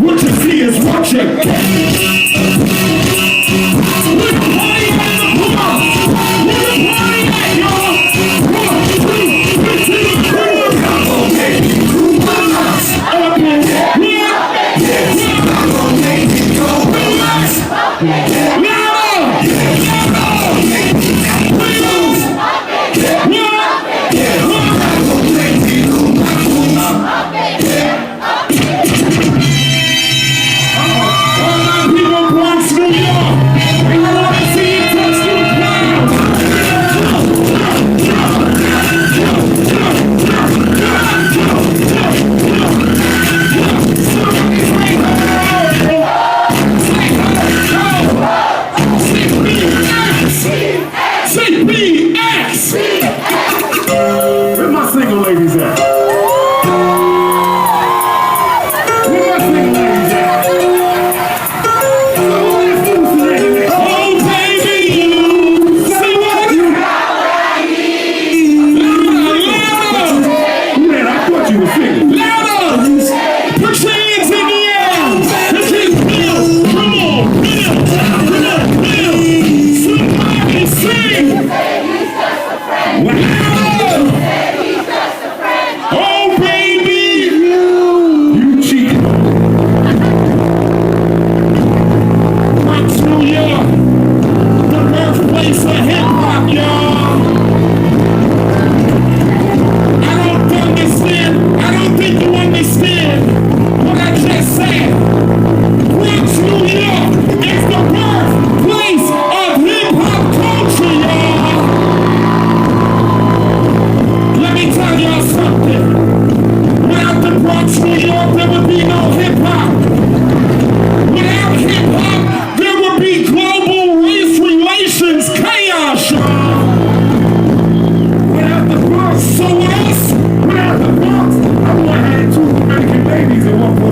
What you see is what you get.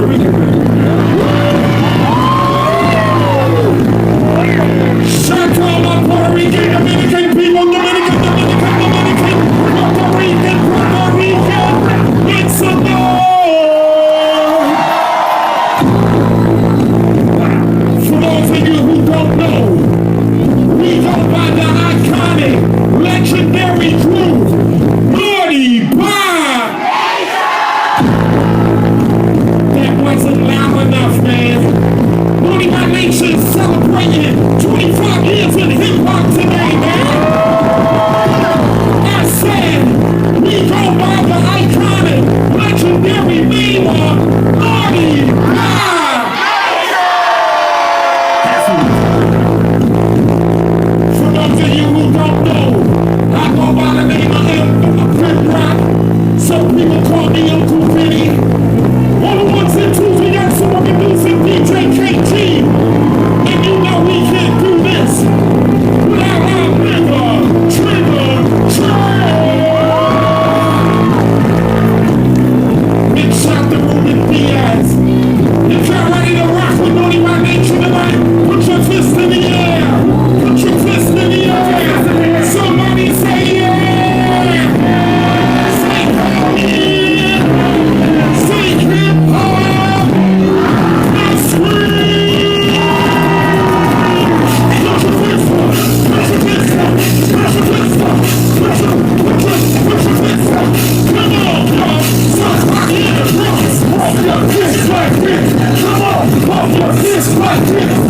Shout to all my Puerto Rican, Dominican people, Dominican, Puerto Rican, make some noise! For those of you who don't know, we go by the iconic, legendary group, Naughty by. That wasn't loud enough, man. Naughty by Nation celebrating 25 years in hip-hop today, man. I said, we go by the iconic, legendary name of Naughty by. For those of you who don't know, I go by the name of Pimp Rock. Some people call me Uncle Vinny. All the ones and twos, we got some producing DJ KT. And you know we can't do this without our nigga, Big shot to Ruben Diaz. If you're ready to rock with Naughty by Nature tonight, put your fist in the air. Put your fist in the air. Somebody say yeah. Say yeah. Say hip hop. Now scream. Put your fist up. Put your fist up. Put your fist up. Put your fist up. Come on, y'all. Somebody in the Bronx. Pump your fist like this. Come on, pump your fist like this.